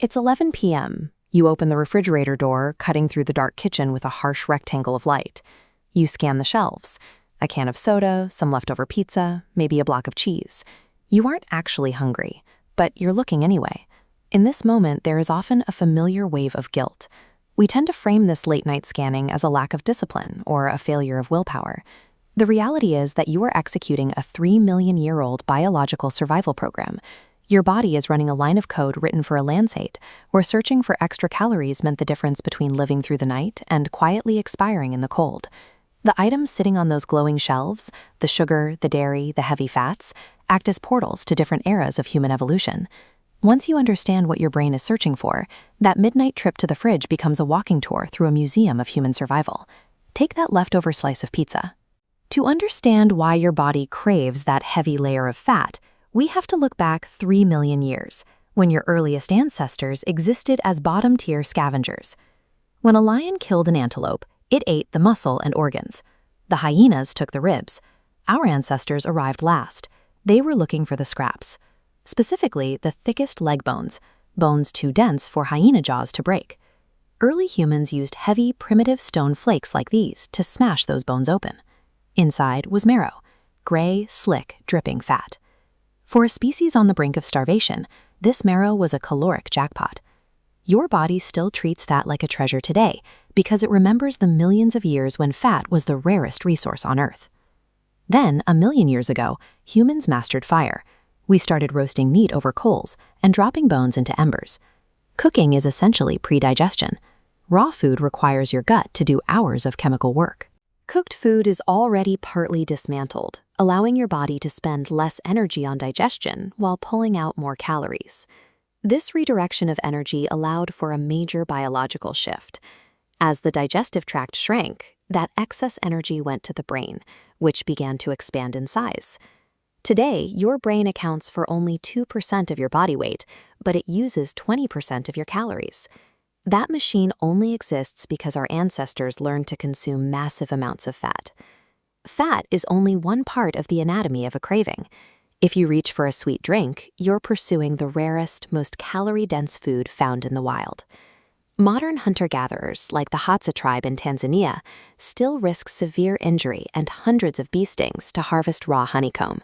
It's 11 p.m. You open the refrigerator door, cutting through the dark kitchen with a harsh rectangle of light. You scan the shelves. A can of soda, some leftover pizza, maybe a block of cheese. You aren't actually hungry, but you're looking anyway. In this moment, there is often a familiar wave of guilt. We tend to frame this late-night scanning as a lack of discipline or a failure of willpower. The reality is that you are executing a 3-million-year-old biological survival program. Your body is running a line of code written for a landscape, where searching for extra calories meant the difference between living through the night and quietly expiring in the cold. The items sitting on those glowing shelves, the sugar, the dairy, the heavy fats, act as portals to different eras of human evolution. Once you understand what your brain is searching for, that midnight trip to the fridge becomes a walking tour through a museum of human survival. Take that leftover slice of pizza. To understand why your body craves that heavy layer of fat, we have to look back 3 million years, when your earliest ancestors existed as bottom-tier scavengers. When a lion killed an antelope, it ate the muscle and organs. The hyenas took the ribs. Our ancestors arrived last. They were looking for the scraps. Specifically, the thickest leg bones, bones too dense for hyena jaws to break. Early humans used heavy, primitive stone flakes like these to smash those bones open. Inside was marrow, gray, slick, dripping fat. For a species on the brink of starvation, this marrow was a caloric jackpot. Your body still treats that like a treasure today because it remembers the millions of years when fat was the rarest resource on Earth. Then, 1 million years ago, humans mastered fire. We started roasting meat over coals and dropping bones into embers. Cooking is essentially pre-digestion. Raw food requires your gut to do hours of chemical work. Cooked food is already partly dismantled, allowing your body to spend less energy on digestion while pulling out more calories. This redirection of energy allowed for a major biological shift. As the digestive tract shrank, that excess energy went to the brain, which began to expand in size. Today, your brain accounts for only 2% of your body weight, but it uses 20% of your calories. That machine only exists because our ancestors learned to consume massive amounts of fat. Fat is only one part of the anatomy of a craving. If you reach for a sweet drink, you're pursuing the rarest, most calorie-dense food found in the wild. Modern hunter-gatherers, like the Hadza tribe in Tanzania, still risk severe injury and hundreds of bee stings to harvest raw honeycomb.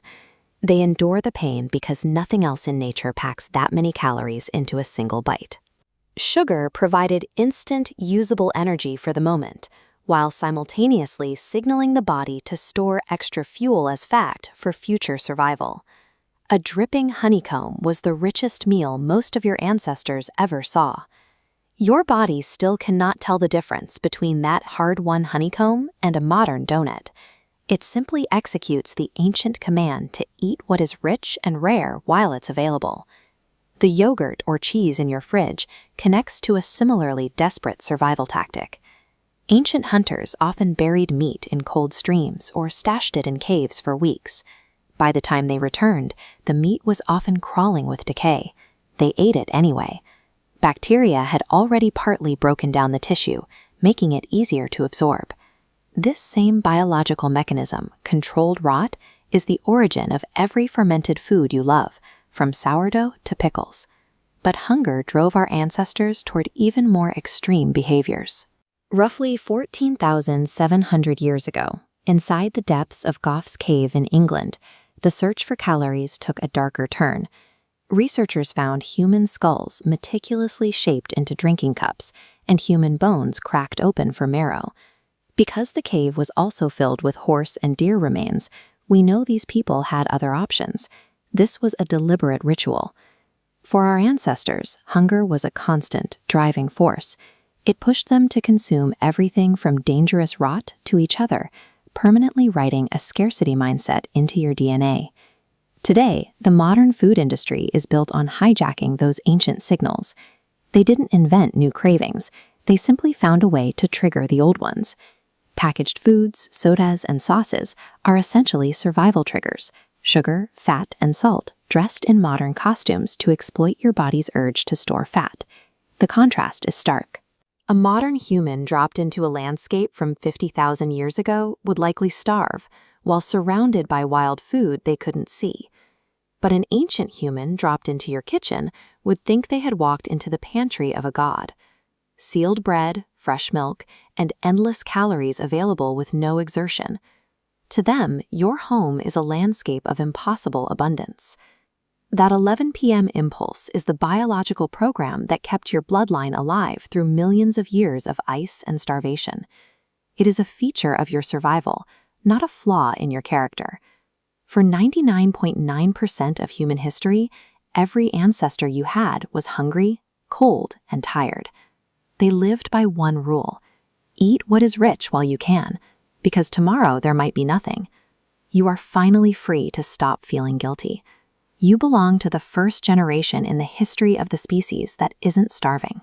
They endure the pain because nothing else in nature packs that many calories into a single bite. Sugar provided instant, usable energy for the moment, while simultaneously signaling the body to store extra fuel as fat for future survival. A dripping honeycomb was the richest meal most of your ancestors ever saw. Your body still cannot tell the difference between that hard-won honeycomb and a modern donut. It simply executes the ancient command to eat what is rich and rare while it's available. The yogurt or cheese in your fridge connects to a similarly desperate survival tactic. Ancient hunters often buried meat in cold streams or stashed it in caves for weeks. By the time they returned, the meat was often crawling with decay. They ate it anyway. Bacteria had already partly broken down the tissue, making it easier to absorb. This same biological mechanism, controlled rot, is the origin of every fermented food you love, from sourdough to pickles. But hunger drove our ancestors toward even more extreme behaviors. Roughly 14,700 years ago, inside the depths of Gough's Cave in England, the search for calories took a darker turn. Researchers found human skulls meticulously shaped into drinking cups and human bones cracked open for marrow. Because the cave was also filled with horse and deer remains, we know these people had other options. This was a deliberate ritual. For our ancestors, hunger was a constant, driving force. It pushed them to consume everything from dangerous rot to each other, permanently writing a scarcity mindset into your DNA. Today, the modern food industry is built on hijacking those ancient signals. They didn't invent new cravings. They simply found a way to trigger the old ones. Packaged foods, sodas, and sauces are essentially survival triggers. Sugar, fat, and salt, dressed in modern costumes to exploit your body's urge to store fat. The contrast is stark. A modern human dropped into a landscape from 50,000 years ago would likely starve, while surrounded by wild food they couldn't see. But an ancient human dropped into your kitchen would think they had walked into the pantry of a god. Sealed bread, fresh milk, and endless calories available with no exertion. To them, your home is a landscape of impossible abundance. That 11 p.m. impulse is the biological program that kept your bloodline alive through millions of years of ice and starvation. It is a feature of your survival, not a flaw in your character. For 99.9% of human history, every ancestor you had was hungry, cold, and tired. They lived by one rule: eat what is rich while you can, because tomorrow there might be nothing. You are finally free to stop feeling guilty. You belong to the first generation in the history of the species that isn't starving.